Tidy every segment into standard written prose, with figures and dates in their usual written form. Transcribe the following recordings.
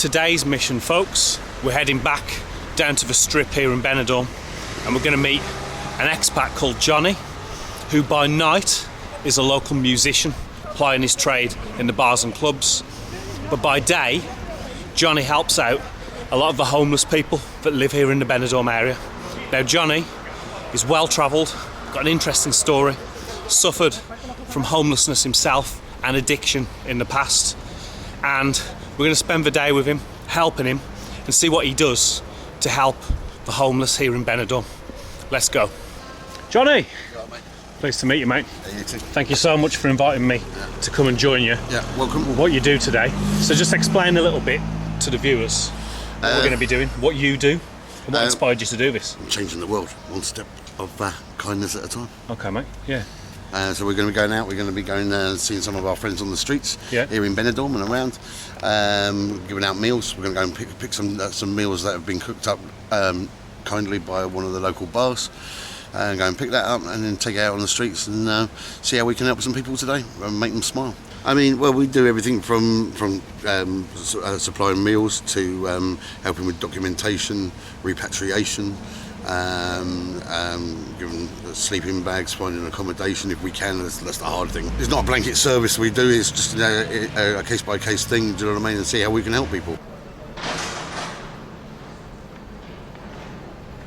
today's mission, folks, we're heading back down to the strip here in Benidorm, and we're going to meet an expat called Jonny, who by night is a local musician plying his trade in the bars and clubs, but by day Jonny helps out a lot of the homeless people that live here in the Benidorm area. Now Jonny is well travelled, got an interesting story, suffered from homelessness himself and addiction in the past, and we're going to spend the day with him, helping him and see what he does to help the homeless here in Benidorm. Let's go. Jonny! Pleased to meet you, mate. Yeah, you too. Thank you so much for inviting me to come and join you. Yeah, welcome. With what you do today. So just explain a little bit to the viewers what we're going to be doing, what you do, and what inspired you to do this. Changing the world, one step of kindness at a time. Okay, mate. Yeah. So we're going to be going out, we're going to be going seeing some of our friends on the streets here in Benidorm and around, giving out meals. We're going to go and pick some meals that have been cooked up kindly by one of the local bars, and go and pick that up and then take it out on the streets and see how we can help some people today and make them smile. I mean, well, we do everything from supplying meals to helping with documentation, repatriation, giving sleeping bags, finding accommodation if we can. That's the hard thing. It's not a blanket service we do, it's just a case-by-case thing, do you know what I mean, and see how we can help people.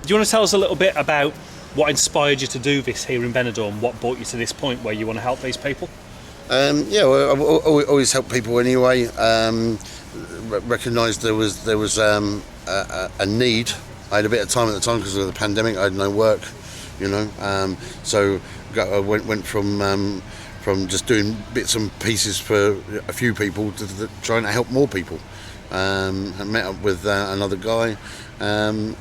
Do you want to tell us a little bit about what inspired you to do this here in Benidorm? What brought you to this point where you want to help these people? Well, I've always helped people anyway. Recognised there was a need. I had a bit of time at the time because of the pandemic. I had no work, you know. So I went from just doing bits and pieces for a few people to trying to help more people. I met up with another guy called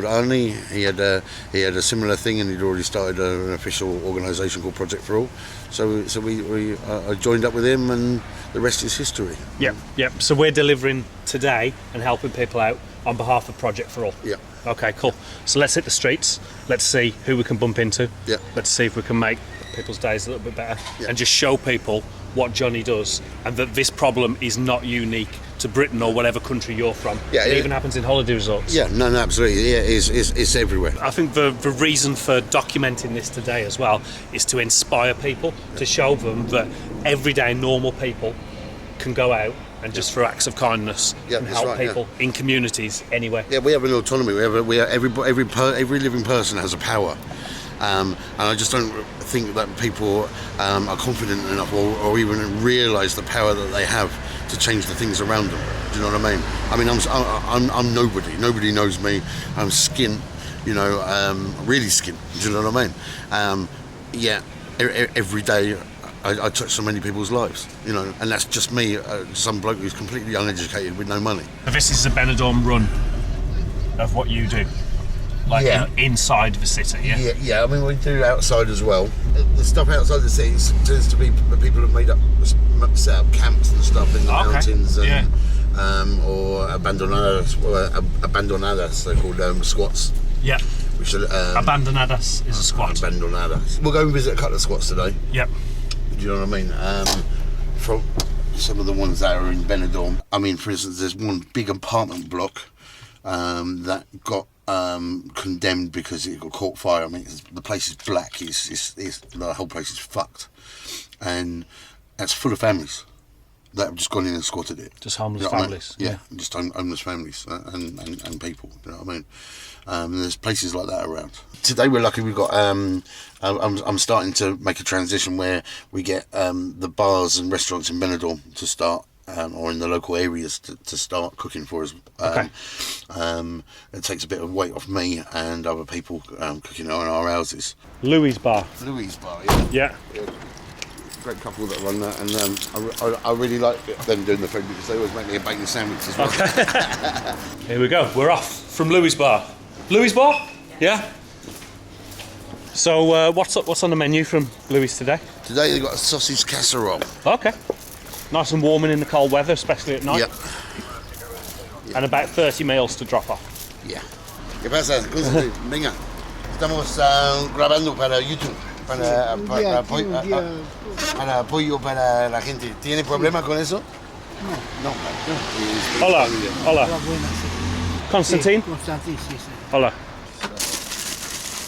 Arnie. He had a similar thing, and he'd already started an official organisation called Project for All. So I joined up with him, and the rest is history. Yep. So we're delivering today and helping people out on behalf of Project for All. Yeah. Okay, cool. So let's hit the streets. Let's see who we can bump into. Yeah. Let's see if we can make people's days a little bit better, and just show people what Jonny does, and that this problem is not unique to Britain or whatever country you're from. Yeah, it even happens in holiday resorts. Yeah, no, absolutely. Yeah, it's everywhere. I think the reason for documenting this today as well is to inspire people, to show them that everyday normal people can go out and just through acts of kindness and help people in communities anywhere. Yeah, we have an autonomy. Every living person has a power. And I just don't think that people are confident enough or even realise the power that they have to change the things around them. Do you know what I mean? I mean, I'm nobody. Nobody knows me. I'm skin, you know, really skin. Do you know what I mean? Every day I touch so many people's lives, you know, and that's just me, some bloke who's completely uneducated with no money. This is a Benidorm run of what you do. Inside the city, Yeah, I mean, we do outside as well. The stuff outside the city tends to be people have set up camps and stuff in the mountains, and, or abandonadas, they're called squats. Yeah. Which are, abandonadas is a squat. Abandonadas. We'll go and visit a couple of squats today. Yep. Do you know what I mean? From some of the ones that are in Benidorm. I mean, for instance, there's one big apartment block that got condemned because it got caught fire. I mean, the place is black. The whole place is fucked, and it's full of families that have just gone in and squatted it. Just homeless families. I mean? Yeah, just homeless families and people. You know what I mean? There's places like that around. Today we're lucky. We've got. I'm starting to make a transition where we get the bars and restaurants in Benidorm to start. Or in the local areas to start cooking for us. It takes a bit of weight off me and other people cooking in our houses. Louis Bar, yeah. Great couple that run that, and I really like them doing the food because they always make me a bacon sandwich as well. Okay. Here we go. We're off from Louis Bar. Louis Bar? Yeah. So what's on the menu from Louis today? Today they've got a sausage casserole. Okay. Nice and warming in the cold weather, especially at night. Yep. And about 30 meals to drop off. Yeah. ¿Qué pasa? Venga. Estamos grabando para YouTube. Para apoyo para la gente. ¿Tiene problema con eso? No, no. Hola. Hola. Hola, buenas. Sí. Constantine? Sí, Constantín, sí, sí. Hola.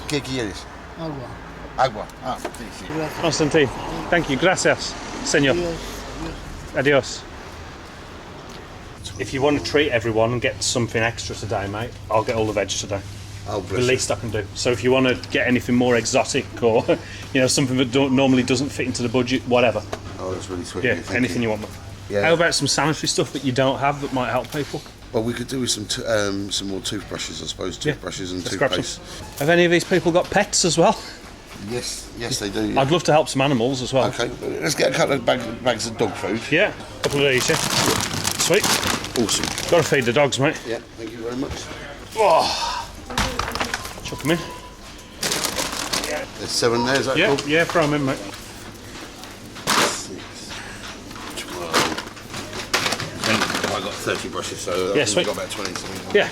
¿Qué quieres? Agua. Agua. Ah, sí, sí. Gracias. Constantine. Thank you. Gracias, señor. Adiós. Adios. If you want to treat everyone and get something extra today, mate, I'll get all the veg today. Oh, The bless least I can do. So if you want to get anything more exotic or, you know, something that normally doesn't fit into the budget, whatever. Oh, that's really sweet. Yeah, anything you want. Mate. Yeah. How about some sanitary stuff that you don't have that might help people? Well, we could do with some more toothbrushes, I suppose. Toothbrushes and Let's grab toothpaste. some. Have any of these people got pets as well? Yes, they do. Yeah. I'd love to help some animals as well. Okay, let's get a couple of bags of dog food. Yeah, a couple of these, yeah. Sweet. Awesome. Got to feed the dogs, mate. Yeah, thank you very much. Oh. Chuck them in. There's 7 there, is that Yeah, cool? yeah, throw them in, mate. 6, 12. I got 30 brushes, so Yeah, I think sweet. we've got about 20 something. Yeah.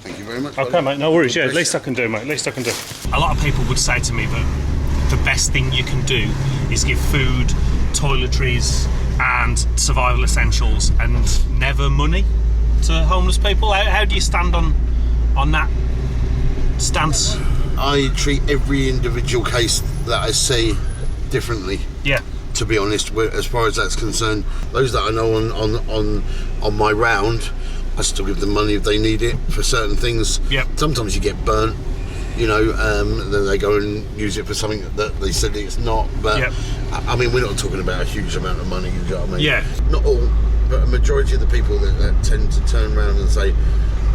Thank you very much. Okay, buddy. mate, no worries. Yeah, least I can do, mate. Least I can do. A lot of people would say to me that the best thing you can do is give food, toiletries, and survival essentials, and never money to homeless people. How do you stand on that stance? I treat every individual case that I see differently. Yeah. To be honest, as far as that's concerned, those that I know on my round, I still give them money if they need it for certain things. Yep. Sometimes you get burnt, you know, then they go and use it for something that they said it's not. But Yep. I mean, we're not talking about a huge amount of money. You know what I mean? Yeah. Not all, but a majority of the people that tend to turn around and say,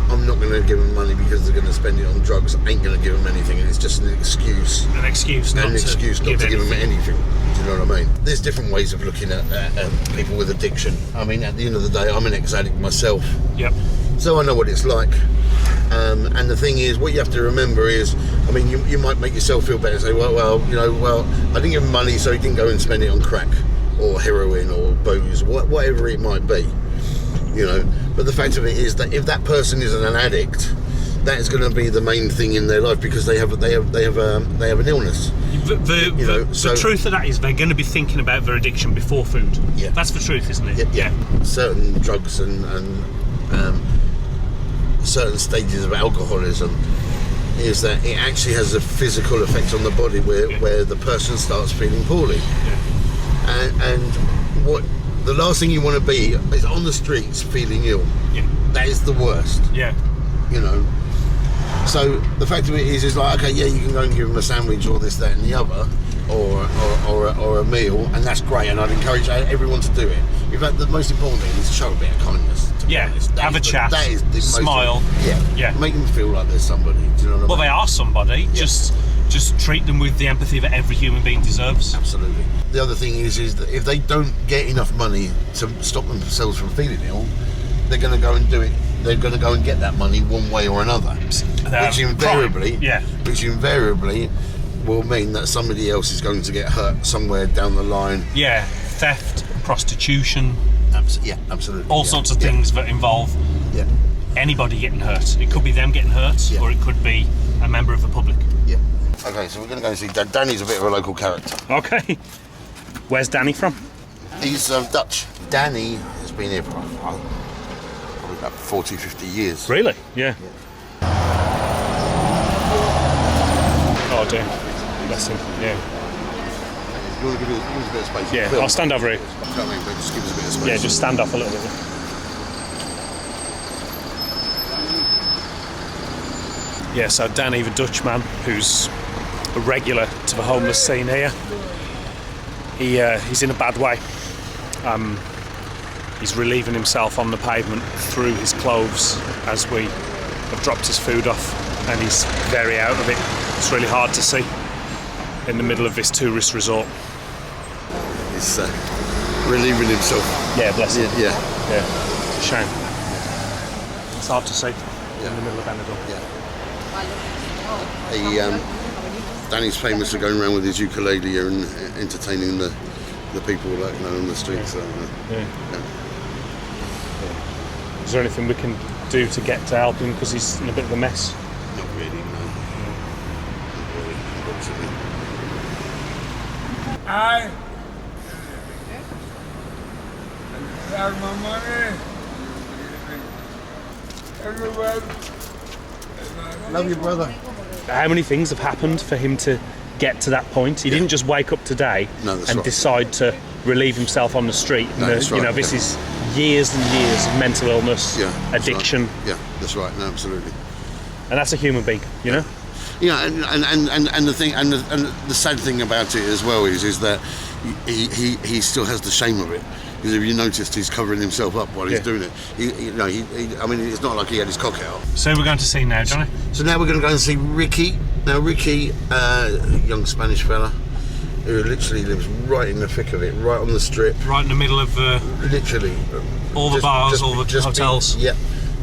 I'm not going to give them money because they're going to spend it on drugs, I ain't going to give them anything, and it's just an excuse. An excuse not to give them anything. Do you know what I mean? There's different ways of looking at people with addiction. I mean, at the end of the day, I'm an ex-addict myself. Yep. So I know what it's like. And the thing is, what you have to remember is, I mean, you might make yourself feel better and say, well, I didn't give him money, so he didn't go and spend it on crack or heroin or booze, whatever it might be. You know, but the fact of it is that if that person is an addict, that is going to be the main thing in their life because they have an illness. The truth of that is they're going to be thinking about their addiction before food. Yeah. That's the truth, isn't it? Yeah. Certain drugs and certain stages of alcoholism is that it actually has a physical effect on the body where the person starts feeling poorly. Yeah. And what the last thing you want to be is on the streets feeling ill. Yeah. That is the worst. Yeah. You know. So the fact of it is like, okay, yeah, you can go and give them a sandwich or this, that, and the other, or a meal, and that's great. And I'd encourage everyone to do it. In fact, the most important thing is to show a bit of kindness. To be honest. Have a chat. That is the smile. Yeah. Make them feel like there's somebody. Do you know what I mean? Well, they are somebody. Yeah. Just treat them with the empathy that every human being deserves. Absolutely. The other thing is that if they don't get enough money to stop themselves from feeling ill, they're going to go and do it. They're going to go and get that money one way or another, which invariably will mean that somebody else is going to get hurt somewhere down the line. Yeah, theft, prostitution. Absolutely. All sorts of things that involve anybody getting hurt. It could be them getting hurt, or it could be a member of the public. Yeah. Okay, so we're going to go and see Danny's a bit of a local character. Okay. Where's Danny from? He's Dutch. Danny has been here for probably about 40, 50 years. Really? Yeah. Oh dear. Bless him. Yeah. You want to give us a bit of space? Yeah, I'll stand over here. Just give us a bit of space. Yeah, just stand off a little bit. Yeah, so Danny, the Dutchman, who's a regular to the homeless scene here, he's in a bad way. He's relieving himself on the pavement through his clothes as we have dropped his food off, and he's very out of it. It's really hard to see in the middle of this tourist resort. He's relieving himself. Yeah, bless him. Yeah. It's a shame. It's hard to see in the middle of Benidorm. Yeah. Danny's famous for going around with his ukulele here and entertaining the people on the streets. So, Is there anything we can do to get to help him because he's in a bit of a mess? Not really, no. Not really, unfortunately. I have my money. Everywhere. Love you, brother. How many things have happened for him to get to that point? He didn't just wake up today and decide to relieve himself on the street. No, that's right. You know, this is years and years of mental illness, addiction. Right. Yeah, that's right. No, absolutely. And that's a human being, you know? Yeah, and the thing, and the sad thing about it as well is that he still has the shame of it. Because if you noticed, he's covering himself up while he's doing it. I mean, it's not like he had his cock out. So we're going to see now, Johnny? So now we're going to go and see Ricky. Now, Ricky, young Spanish fella, who literally lives right in the thick of it, right on the strip. Right in the middle of literally all the bars, all the hotels.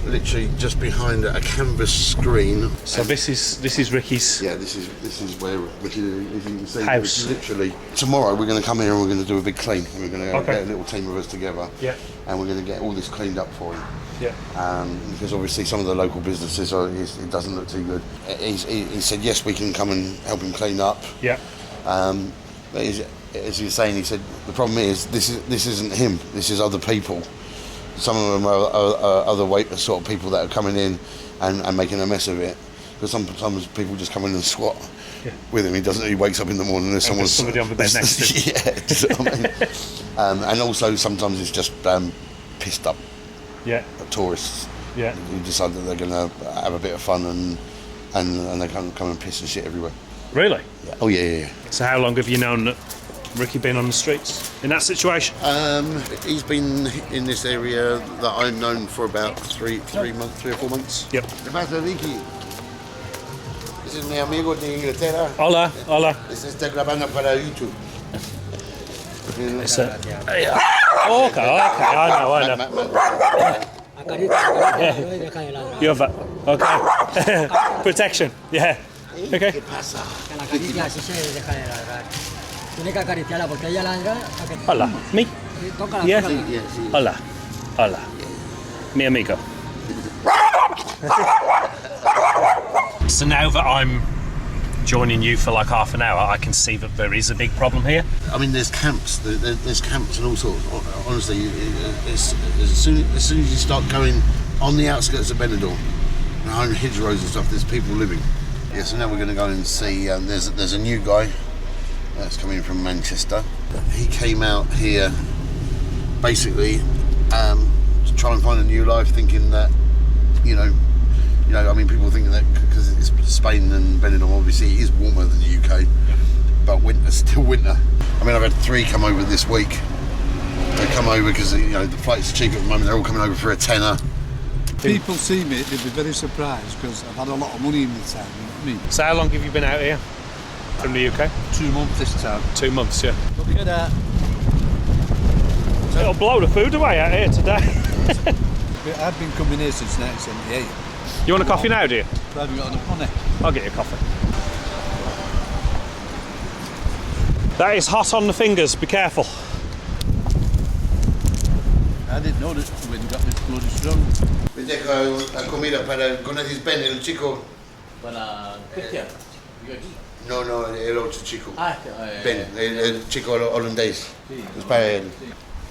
Literally just behind a canvas screen. So this is Ricky's. Yeah, this is where Ricky, as you can see, house. Literally tomorrow we're going to come here and we're going to do a big clean. We're going to get a little team of us together. Yeah. And we're going to get all this cleaned up for him. Yeah. Because obviously some of the local businesses it doesn't look too good. He said yes, we can come and help him clean up. Yeah. But as he was saying, he said the problem is this isn't him. This is other people. Some of them are other sort of people that are coming in and making a mess of it. Because sometimes people just come in and squat with him. He wakes up in the morning and there's somebody on the bed next to him. Yeah, do you know what I mean? And also sometimes it's just pissed up tourists. Yeah. Who decide that they're going to have a bit of fun and they come and piss and shit everywhere. Really? Yeah. Oh yeah. So how long have you known that Ricky been on the streets in that situation? He's been in this area that I've known for about 3 or 4 months. Yep. ¿Qué pasa, Ricky? This is mi amigo de Inglaterra. Hola. Este está grabando para YouTube. Okay, I know. You have that. Okay. Protection. Yeah. Okay. ¿Qué pasa? Tiene que acariciarla porque ella ladra. Hola. Me? Tócala, Yeah. tócala. Hola. Mi amigo. So now that I'm joining you for like half an hour, I can see that there is a big problem here. I mean, there's camps. There's camps and all sorts. Honestly, as soon as you start going on the outskirts of Benidorm, behind hedgerows and stuff, there's people living. Yeah. So now we're going to go and see. There's a new guy that's coming from Manchester. He came out here basically to try and find a new life, thinking that I mean, people think that because it's Spain and Benidorm, obviously it is warmer than the UK, but winter's still winter. I mean, I've had 3 come over this week. They come over because the flight's cheap at the moment. They're all coming over for a tenner. People see me, they'd be very surprised because I've had a lot of money in the time. You know what So how long have you been out here from the UK? I mean? 2 months this time. 2 months, yeah. Look at that. It'll blow the food away out here today. I've been coming here since 1978. You want a coffee now, do you? But I haven't got enough money. I'll get you a coffee. That is hot on the fingers, be careful. I didn't know that when you got this bloody strong. Me dejo la comida para conoces Ben, el chico. Para Cristian. No, el otro chico. Ben. Ben, el chico holandés. Sí. Es para él.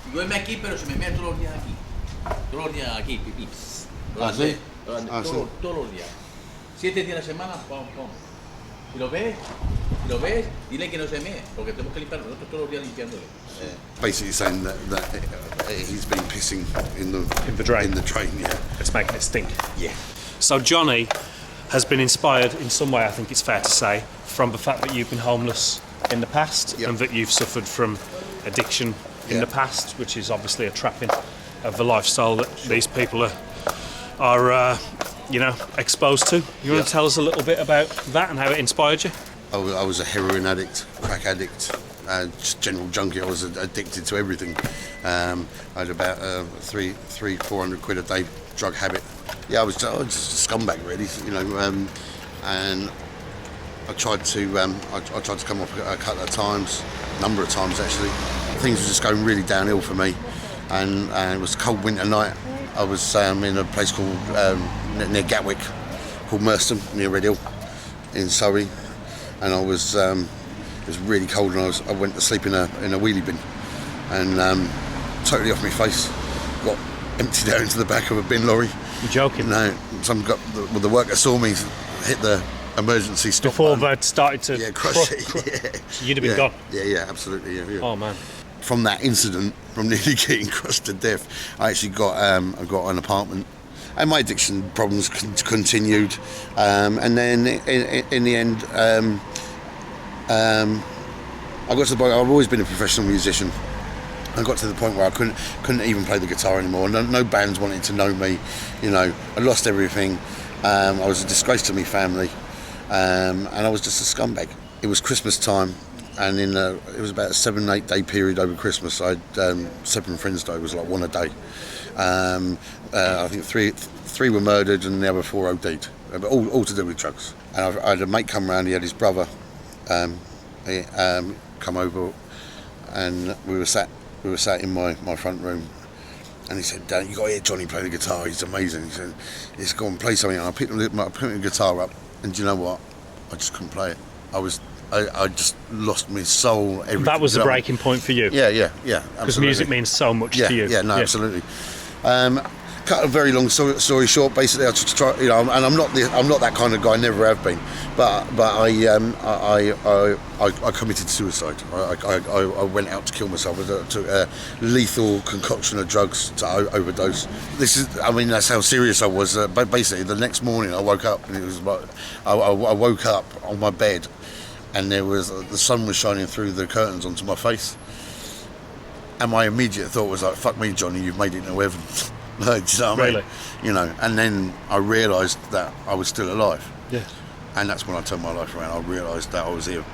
Yo duerme aquí, pero se me mete todos los días aquí. Todos los días aquí, pipí. ¿Sí? Todos los días. 7 días a la semana, pum. Si lo ves, dile que no se mee, porque tenemos que limpiarlo. Nosotros todos los días limpiándole. Basically saying that he's been pissing in the drain. In the train, yeah. It's making it stink. Yeah. So Johnny has been inspired in some way, I think it's fair to say, from the fact that you've been homeless in the past and that you've suffered from addiction in the past, which is obviously a trapping of the lifestyle that these people are exposed to. You want to tell us a little bit about that and how it inspired you? I was a heroin addict, crack addict, just general junkie. I was addicted to everything. I had about 400 quid a day drug habit. Yeah, I was just a scumbag, really. And I tried to come off a couple of times, a number of times actually. Things were just going really downhill for me, and it was a cold winter night. I was in a place called near Gatwick, called Merstham, near Redhill, in Surrey, and I was it was really cold, and I went to sleep in a wheelie bin, and totally off my face, got emptied out into the back of a bin lorry. You're joking? No, the worker saw me hit the emergency stop Before button. they'd started to Crush it. Yeah. So you'd have been Yeah. gone. Yeah, absolutely. Yeah. Oh man. From that incident, from nearly getting crushed to death, I actually got I got an apartment, and my addiction problems continued. And then in the end, I got to the point. I've always been a professional musician. I got to the point where I couldn't even play the guitar anymore. No bands wanted to know me. You know, I lost everything. I was a disgrace to my family, and I was just a scumbag. It was Christmas time, and it was about a 7-8 day period over Christmas. I had 7 friends died. It was like one a day. I think three were murdered, and the other 4 OD'd. All to do with drugs. And I had a mate come round. He had his brother come over, and we were sat in my front room, and he said, "You got to hear Jonny play the guitar. He's amazing." He said, "Let's go and play something." And I picked the guitar up, and do you know what? I just couldn't play it. I just lost my soul. Everything. That was the breaking point for you. Yeah. Because music means so much to you. Yeah, absolutely. Cut a very long story short. Basically, I just try, and I'm not that kind of guy. Never have been. But I committed suicide. I went out to kill myself. I took a lethal concoction of drugs to overdose. That's how serious I was. But basically, the next morning I woke up, and it was like I woke up on my bed, and the sun was shining through the curtains onto my face. And my immediate thought was like, "Fuck me, Jonny, you've made it to heaven." Like, do you know what I mean? You know, and then I realised that I was still alive. Yeah. And that's when I turned my life around. I realised that I was here.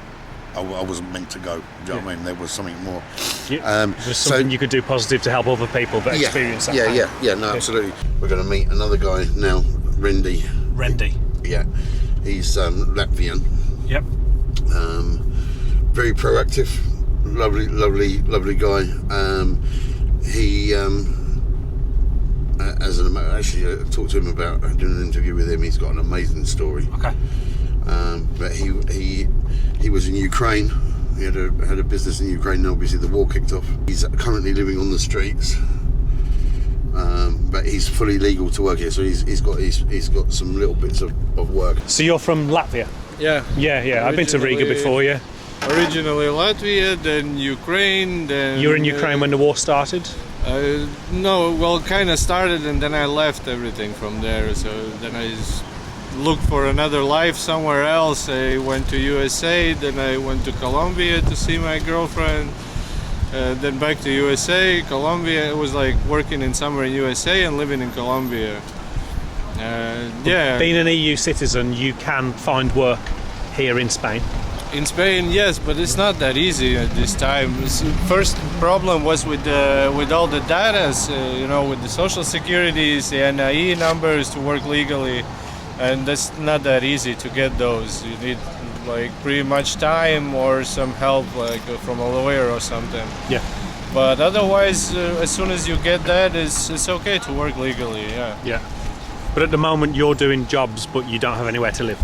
I wasn't meant to go. Do you know what I mean? There was something more. There's something you could do positive to help other people that experience that. No, absolutely. We're going to meet another guy now, Rendy. Yeah, he's Latvian. Yep. Very proactive, lovely guy. He. Actually, I talked to him about doing an interview with him. He's got an amazing story. Okay. But he was in Ukraine. He had a business in Ukraine. And obviously, the war kicked off. He's currently living on the streets, but he's fully legal to work here. So he's got some little bits of work. So you're from Latvia? Yeah. Yeah. I've been to Riga before. Yeah. Originally Latvia, then Ukraine, then... You were in Ukraine when the war started? No, well, kind of started, and then I left everything from there. So then I just looked for another life somewhere else. I went to USA, then I went to Colombia to see my girlfriend. Then back to USA, Colombia. It was like working in summer in USA and living in Colombia. Being an EU citizen, you can find work here in Spain. In Spain, yes, but it's not that easy at this time. First problem was with all the data, with the social securities, the NIE numbers to work legally, and that's not that easy to get those. You need like pretty much time or some help, like from a lawyer or something. Yeah. But otherwise, as soon as you get that, it's okay to work legally. Yeah. Yeah. But at the moment, you're doing jobs, but you don't have anywhere to live.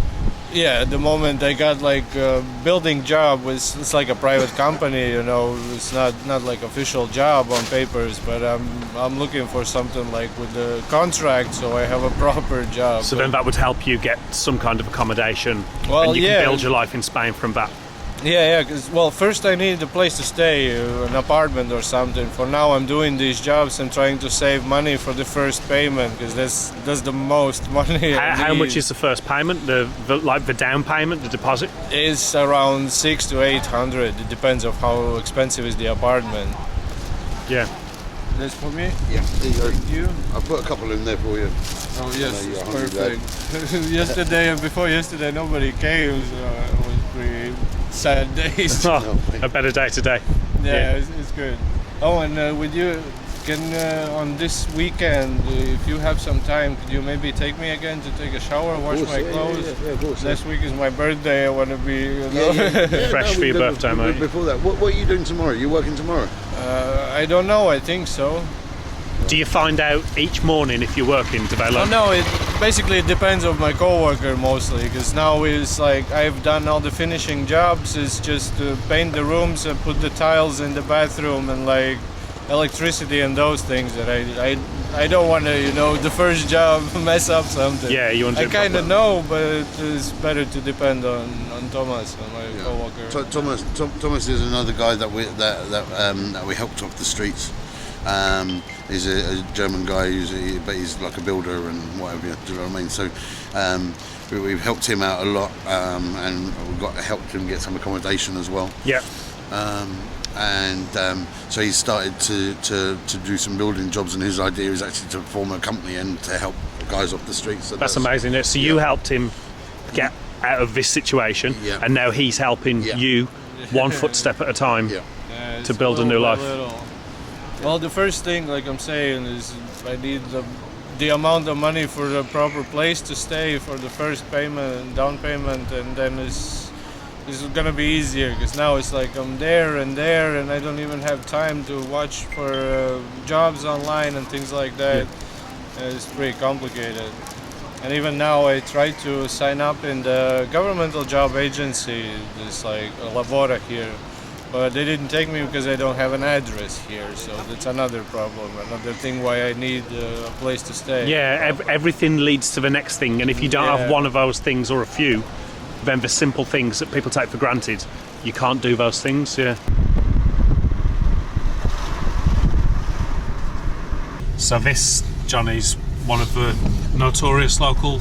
Yeah, at the moment I got like a building job. It's like a private company, It's not like official job on papers, but I'm looking for something like with the contract, so I have a proper job. So then that would help you get some kind of accommodation, well, and you can build your life in Spain from that. Yeah, because first I needed a place to stay, an apartment or something. For now, I'm doing these jobs and trying to save money for the first payment, because that's the most money. How much is the first payment? The down payment, the deposit? It's around 600 to 800. It depends on how expensive is the apartment. Yeah. That's for me. Yeah. Thank you. I put a couple in there for you. Oh yes, it's perfect. Yesterday and before yesterday, nobody came, so it was pretty sad days. A better day today. Yeah. It's good. Oh, and with you, on this weekend, if you have some time, could you maybe take me again to take a shower, wash my clothes? Yeah, of course. Next week is my birthday. I want to be, Fresh for your birthday, mate. Before that, what are you doing tomorrow? You working tomorrow? I don't know. I think so. Do you find out each morning if you're working, do they learn? No, it basically depends on my coworker mostly, because now it's like I've done all the finishing jobs. It's just to paint the rooms and put the tiles in the bathroom and like electricity and those things that I don't want to, you know, the first job mess up something. Yeah, you want to I do it kind of proper. know, but it's better to depend on Thomas, on my coworker. Thomas is another guy that we helped off the streets. He's a German guy, but he's like a builder and whatever. Do you know what I mean? So we've helped him out a lot, and we've helped him get some accommodation as well. Yeah. So he started to do some building jobs, and his idea is actually to form a company and to help guys off the streets. So That's amazing. So you helped him get out of this situation, Yeah. and now he's helping Yeah. you one footstep at a time Yeah. It's to build a new little life. by little. Well, the first thing, like I'm saying, is I need the amount of money for the proper place to stay for the first payment, down payment, and then it's gonna be easier, because now it's like I'm there, and I don't even have time to watch for jobs online and things like that. It's pretty complicated. And even now I try to sign up in the governmental job agency, it's like Lavora here. But they didn't take me because I don't have an address here, so that's another problem, another thing why I need a place to stay. Yeah, everything leads to the next thing, and if you don't have one of those things or a few, then the simple things that people take for granted, you can't do those things. Yeah. So this, Johnny's one of the notorious local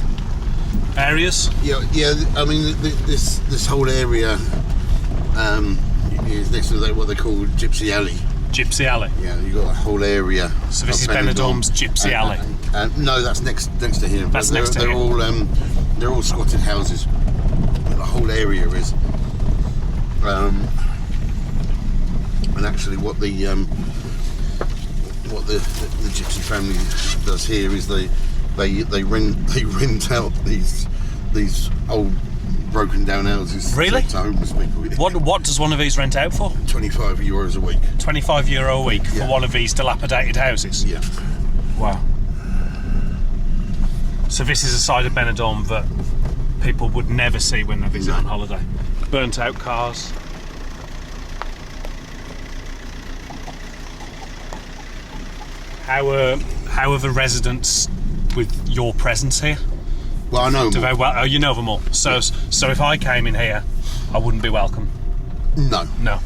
areas. Yeah. I mean, this whole area is next to what they call Gypsy Alley. Gypsy Alley. Yeah, you got a whole area. So this is of Benidorm. Benidorm's Gypsy Alley. No, that's next to here. That's next to they're here. They're all squatted houses. The whole area is. And actually, what the gypsy family does here is they rent out these old broken down houses. Really? To homeless people. What does one of these rent out for? €25 a week. €25 a week for Yeah. one of these dilapidated houses. Yeah. Wow. So this is a side of Benidorm that people would never see when they visit on holiday. Burnt out cars. How are the residents with your presence here? Well, I know. Do they you know them all? So if I came in here, I wouldn't be welcome. No. No.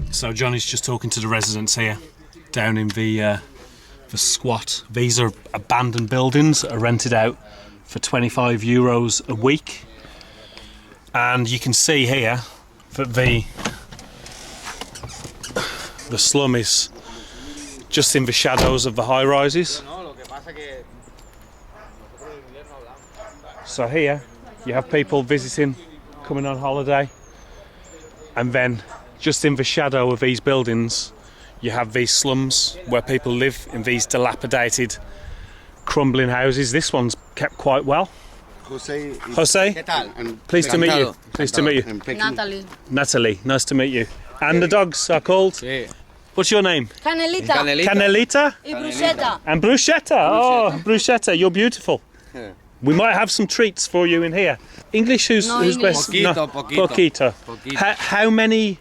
So Johnny's just talking to the residents here, down in the squat. These are abandoned buildings that are rented out for €25 a week, and you can see here that the slum is just in the shadows of the high rises. So here you have people visiting, coming on holiday, and then just in the shadow of these buildings you have these slums where people live in these dilapidated, crumbling houses. This one's kept quite well. Jose. Pleased to meet you. Pleased to meet you. Natalie. Natalie, nice to meet you. And the dogs are called? Sí. What's your name? Canelita. Canelita? Y bruschetta. And Bruschetta. Oh, Bruschetta, you're beautiful. We might have some treats for you in here. English, who's English. best? Poquito. How many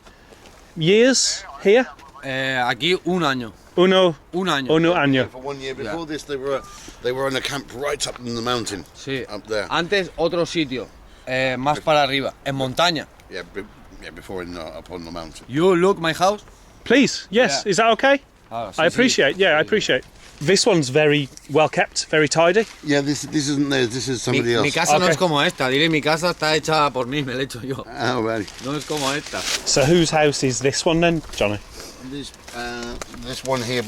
years here? Aquí un año. Uno año. For 1 year before this, they were on a camp right up in the mountain. Sí. Up there. Antes otro sitio, más para arriba, en montaña. Yeah, before up on the mountain. You look my house. Please, yes. Yeah. Is that okay? Ah, sí, I appreciate. Yeah, I appreciate. This one's very well kept, very tidy. Yeah, this isn't theirs. This is somebody else. Mi casa no Okay. es como esta. Dile, mi casa está hecha por mí, me la he hecho yo. Oh, right. No es como esta. So whose house is this one then, Johnny? This one here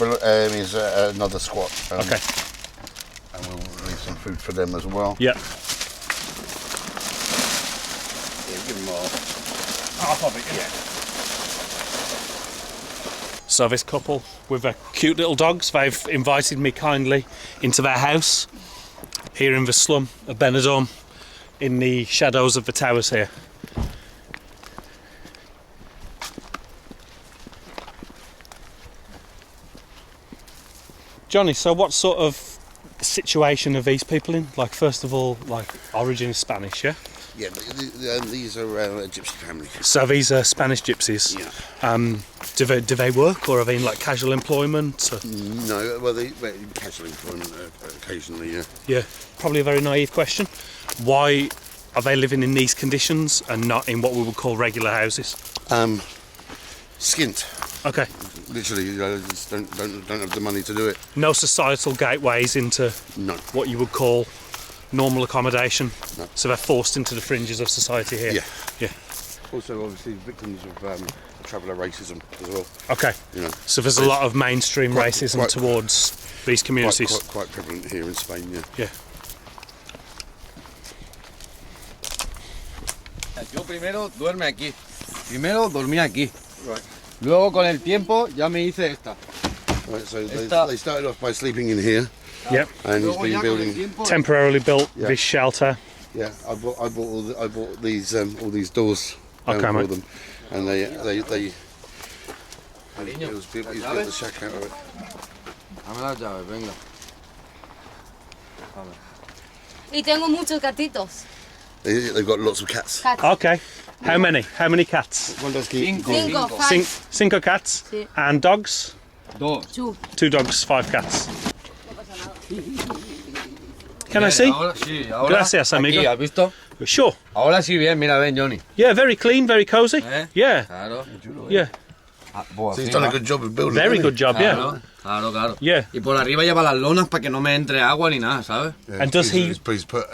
is another squat. Okay. And we'll leave some food for them as well. Yeah. Yeah, give them all. I'll pop it. Yeah. So this couple with their cute little dogs, they've invited me kindly into their house here in the slum of Benidorm in the shadows of the towers here. Jonny, so what sort of situation are these people in? Like, first of all, like, origin is Spanish, yeah? Yeah, these are a gypsy family. So these are Spanish gypsies. Yeah. Do they work, or are they in like casual employment? Or? No, well, they casual employment occasionally, yeah. Yeah, probably a very naive question. Why are they living in these conditions and not in what we would call regular houses? Skint. Okay. Literally, just don't have the money to do it. No societal gateways into No. what you would call normal accommodation. No. So they're forced into the fringes of society here. Yeah. Yeah. Also, obviously, victims of traveller racism as well. Okay. You know, So there's a lot of mainstream racism towards these communities. quite prevalent here in Spain. Yeah. Yeah. Yo primero duerme aquí. Primero dormía aquí. Right. Luego con el tiempo ya me hice esta. Right. So Esta- they started off by sleeping in here, Yep. and he's Luego been ya con el building. tiempo. Temporarily built Yeah. this shelter. Yeah, I bought these all these doors down Okay, for mate. them, and they Cariño, it was built, ¿las he's built the llaves? shack out of it. Dame las llaves, venga. Y tengo muchos gatitos. They've got lots of cats. Cats. Okay. How many? How many cats? Cinco, five. Cinco cats. Sí. And dogs? Dos. Two. 2 dogs, 5 cats. Can I see? Ahora sí, ahora. Gracias, amigo. Aquí, ¿has visto? Sure. Ahora sí, bien, mira, ven, Jonny. Yeah, very clean, very cozy. ¿Eh? Yeah, Claro. yeah. Ah, pues So he's así done a va. good job of building. Very hasn't good job, yeah. Claro, claro. Yeah. Y por arriba lleva las lonas para que no me entre agua ni nada, ¿sabes? he? And does he- He's put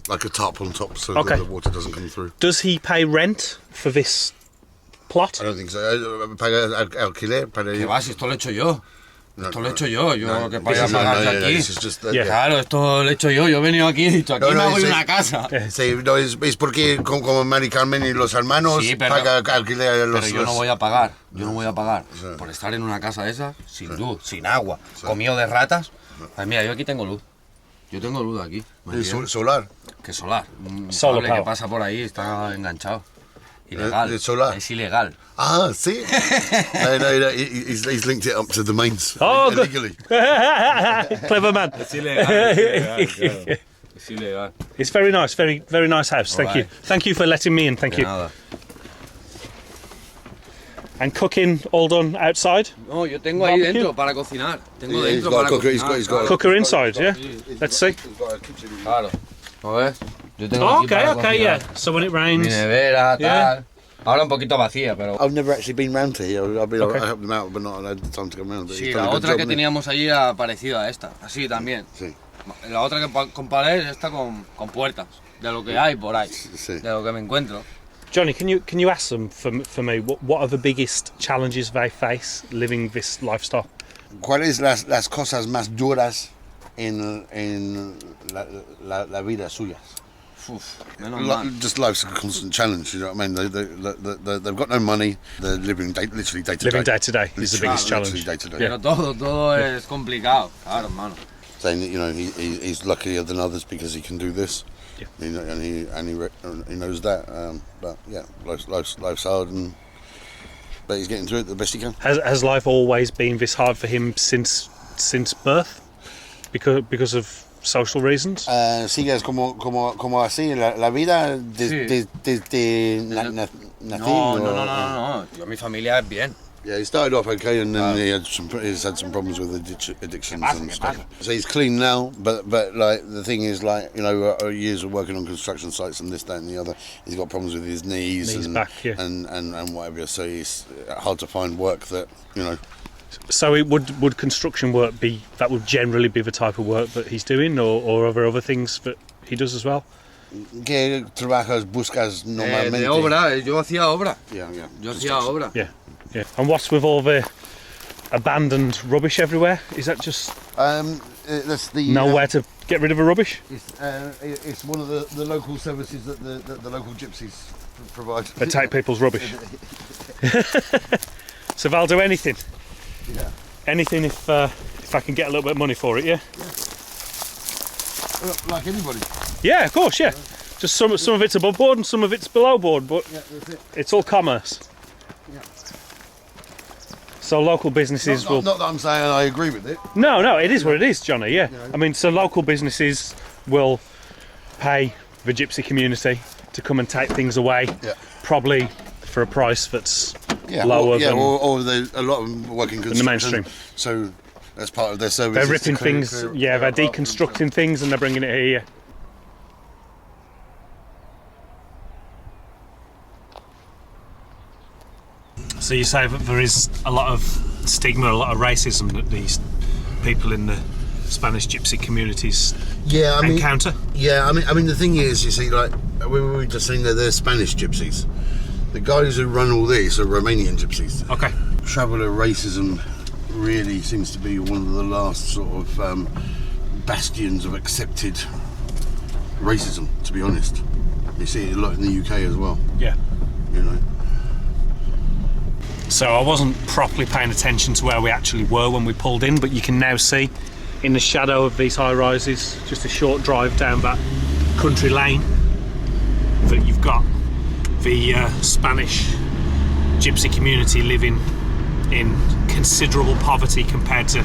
like a tarp on top so Okay. that the water doesn't come through. Does he pay rent for this plot? I don't think so. Paga alquiler para Que va, si esto lo he hecho yo. No, Esto lo he hecho yo. Yo no, que this vaya a is- pagar de aquí. this is just Yeah. Claro, esto lo he hecho yo. Yo he venido aquí y he dicho, aquí No, me no, hago ese- una casa. Sí, no, es porque como Mari Carmen y los hermanos Sí, pero- paga alquiler a los... Pero yo no voy a pagar. Yo no voy a pagar Sí. por estar en una casa de esas, sin luz, sin agua, comido de ratas. Pues mira, yo aquí tengo luz. Yo tengo luz aquí. ¿me entiendes? Solar. Que solar. Un Solar cable que power. pasa por ahí está enganchado. Ilegal. ¿De solar? Es ilegal. Ah, see? no, he's linked it up to the mains. Oh, good. illegally. Clever man. Es ilegal. Es ilegal. It's very nice, very, very nice house. Thank you. Alright. Thank you for letting me in. Thank De you. nada. And cooking all done outside? No, yo tengo ahí Barbecue. dentro para cocinar. Tengo Yeah, he's dentro got a para cooker, cocinar. he's got a- Cooker inside, yeah? Let's see. He's got a kitchen. Claro. ¿Lo ves? Yo tengo Oh, aquí okay, para okay, yeah. cocinar. So when it Mi rains, nevera, Yeah. tal. Ahora un poquito vacía, pero... I've never actually been round to here. Okay. I helped them out, but not had the time to come round. But Sí, he's done la a good otra job, que hasn't he? teníamos allí era parecida a esta. Así también. Sí, La otra que comparé es esta con puertas. De lo que hay por ahí. sí. De lo que me encuentro. Johnny, can you ask them for me what are the biggest challenges they face living this lifestyle? ¿Cuáles las cosas más duras en la vida suyas? Uf, menos mal. Just life's a constant challenge, you know what I mean? They've got no money, they're living literally day to Living day. day to day is the biggest Literally challenge. day to day. Yeah. Pero todo es complicado. Claro, hermano. Saying that, you know, he's luckier than others because he can do this. Yeah. He knows that. But yeah, life's hard, but he's getting through it the best he can. Has life always been this hard for him since birth? Because of social reasons? Sigues como así la vida desde nacido. No. Yo, mi familia es bien. Yeah, he started off okay, and then he's had some problems with addictions and stuff. So he's clean now, but like the thing is, like, you know, years of working on construction sites and this, that, and the other. He's got problems with his knees and back, yeah. and whatever. So it's hard to find work that, you know. So it would construction work that would generally be the type of work that he's doing, or are there other things that he does as well? ¿Qué trabajas buscas normalmente? De obra, yo hacía obra. Yeah. Yo hacía obra. Yeah. And what's with all the abandoned rubbish everywhere? Is that just That's the nowhere to get rid of the rubbish? It's one of the local services that the local gypsies provide. They take people's rubbish. So they'll do anything. Yeah. Anything if I can get a little bit of money for it, yeah? like anybody. Yeah, of course, yeah. Just some of it's above board and some of it's below board, but Yeah, that's it. it's all commerce. Yeah. So local businesses will... Not that I'm saying I agree with it. No, it is what it is, Johnny, yeah. I mean, so local businesses will pay the gypsy community to come and take things away, probably for a price that's lower than... or a lot of them work in the mainstream. So that's part of their service. They're ripping things, they're deconstructing things and they're bringing it here. So you say that there is a lot of stigma, a lot of racism that these people in the Spanish gypsy communities encounter? Yeah, I mean the thing is, you see, like we were just saying that they're Spanish gypsies. The guys who run all this are Romanian gypsies. Okay. Traveller racism really seems to be one of the last sort of bastions of accepted racism, to be honest. You see it a lot in the UK as well. Yeah. You know. So I wasn't properly paying attention to where we actually were when we pulled in, but you can now see in the shadow of these high rises, just a short drive down that country lane, that you've got the Spanish gypsy community living in considerable poverty compared to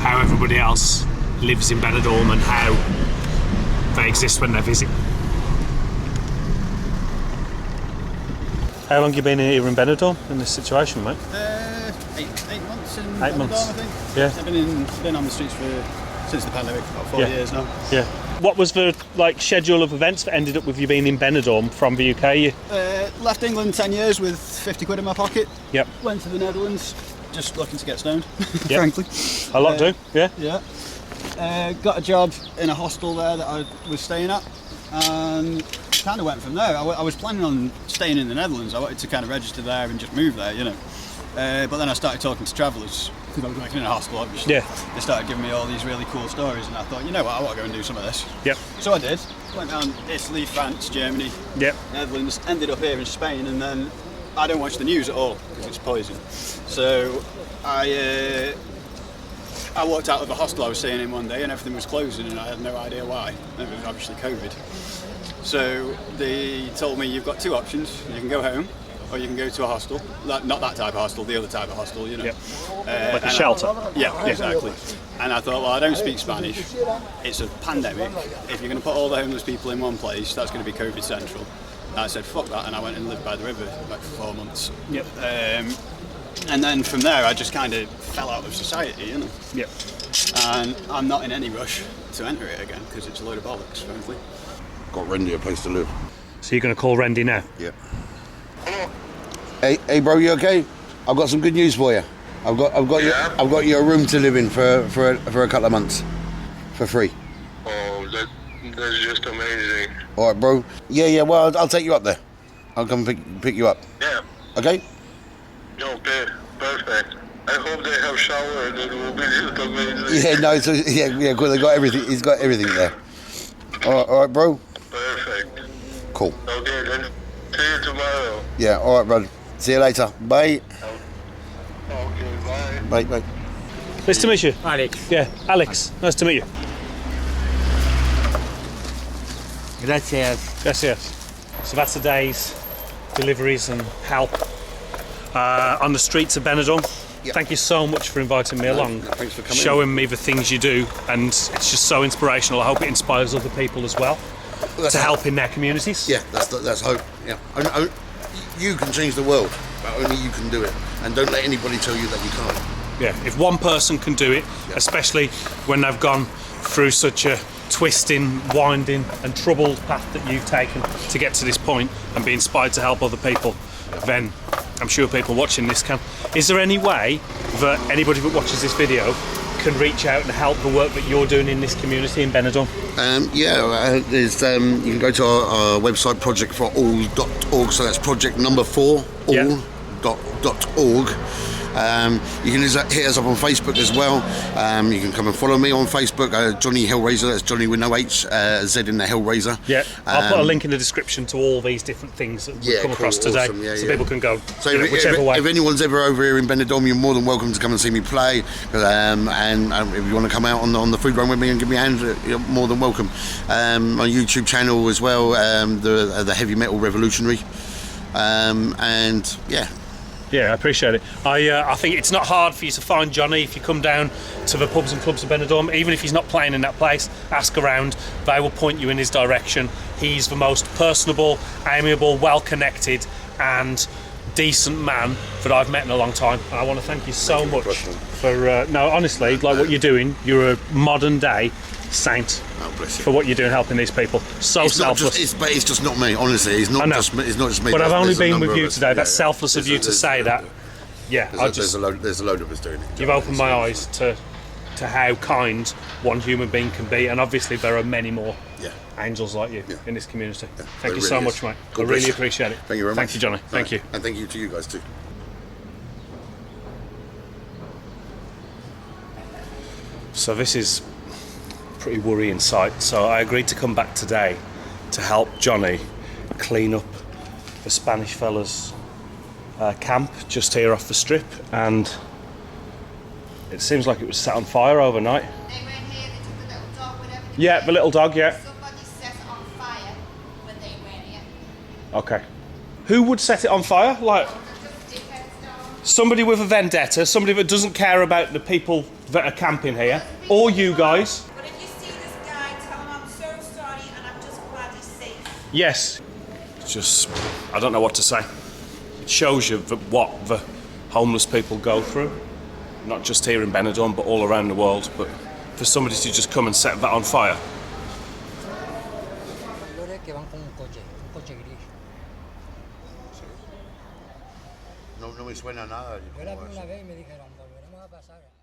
how everybody else lives in Benidorm and how they exist when they visit. How long have you been here in Benidorm in this situation, mate? 8 months in 8 months. Benidorm, I think. Yeah. I've been on the streets since the pandemic, about 4 years now. Yeah. What was the schedule of events that ended up with you being in Benidorm from the UK? Left England 10 years with 50 quid in my pocket. Yep. Went to the Netherlands, just looking to get stoned, Yep. frankly. A lot do, yeah. Yeah. Got a job in a hostel there that I was staying at, and kind of went from there. I was planning on staying in the Netherlands. I wanted to kind of register there and just move there, you know. But then I started talking to travellers, because I was working in a hostel, obviously. Yeah. They started giving me all these really cool stories, and I thought, you know what, I want to go and do some of this. Yep. So I did. Went down Italy, France, Germany, Yep. Netherlands, ended up here in Spain, and then I don't watch the news at all, because it's poison. So I walked out of the hostel I was staying in one day, and everything was closing, and I had no idea why. It was obviously COVID. So they told me, you've got two options. You can go home, or you can go to a hostel. Not that type of hostel, the other type of hostel, you know. Yep. Like a shelter. Yeah, exactly. And I thought, well, I don't speak Spanish. It's a pandemic. If you're going to put all the homeless people in one place, that's going to be COVID central. And I said, fuck that, and I went and lived by the river like for 4 months. Yep. And then from there, I just kind of fell out of society, you know. Yep. And I'm not in any rush to enter it again, because it's a load of bollocks, frankly. Got Rendy a place to live. So you're going to call Rendy now? Yeah. Hey, bro, you okay? I've got some good news for you. I've got you a room to live in for a couple of months, for free. Oh, that's just amazing. All right, bro. Yeah. Well, I'll take you up there. I'll come pick you up. Yeah. Okay. Okay. Perfect. I hope they have shower. That will be just amazing. Yeah. No. Yeah. Cool. They got everything. He's got everything there. All right, bro. Perfect. Cool. Okay, then see you tomorrow. Yeah. All right, bro. See you later. Bye. Okay, bye. Bye. Nice to meet you. Alex. Yeah, Alex. Nice to meet you. Gracias. Yes. So that's a day's deliveries and help on the streets of Benidorm. Yep. Thank you so much for inviting me along. Thanks for coming. Showing me the things you do, and it's just so inspirational. I hope it inspires other people as well to help in their communities. Yeah, that's hope. Yeah. You can change the world, but only you can do it. And don't let anybody tell you that you can't. Yeah, if one person can do it, especially when they've gone through such a twisting, winding and troubled path that you've taken to get to this point and be inspired to help other people, then I'm sure people watching this can. Is there any way that anybody that watches this video can reach out and help the work that you're doing in this community in Benidorm? There's you can go to our website, projectforall.org, so that's project number 4 all.org. You can hit us up on Facebook as well. You can come and follow me on Facebook, Jonny Hellraiser. That's Jonny with no H, Z in the Hellraiser. Yeah, I'll put a link in the description to all these different things that we've come across today, so people can go whichever way. If anyone's ever over here in Benidorm, you're more than welcome to come and see me play. And if you want to come out on the food run with me and give me a hand, you're more than welcome. My YouTube channel as well, the Heavy Metal Revolutionary. And yeah. Yeah, I appreciate it. I think it's not hard for you to find Jonny if you come down to the pubs and clubs of Benidorm. Even if he's not playing in that place, ask around. They will point you in his direction. He's the most personable, amiable, well-connected and decent man that I've met in a long time. And I want to thank you so much for... no, honestly, like what you're doing, you're a modern-day saint for what you're doing, helping these people. So it's selfless. But it's just not me, honestly. It's not just me. But I've only been with you today. That's selfless of you to say that. Yeah, there's a load of us doing it. You've opened my eyes to how kind one human being can be, and obviously there are many more angels like you in this community. Thank you so much, mate. I really appreciate it. Thank you very much. Thank you, Jonny. Thank you. And thank you to you guys too. So this is pretty worrying sight. So I agreed to come back today to help Jonny clean up the Spanish fella's camp just here off the strip, and it seems like it was set on fire overnight. They went here, they took the little dog, whatever. Yeah, the little dog, yeah. Somebody set it on fire when they went here. Okay. Who would set it on fire? Like somebody with a vendetta, somebody that doesn't care about the people that are camping here, or you guys. But if you see this guy, tell him I'm so sorry and I'm just glad he's safe. Yes. It's just, I don't know what to say. It shows you what the homeless people go through, not just here in Benidorm, but all around the world. But for somebody to just come and set that on fire. No me suena nada. Yo la primera vez me dijeron, volveremos a pasar.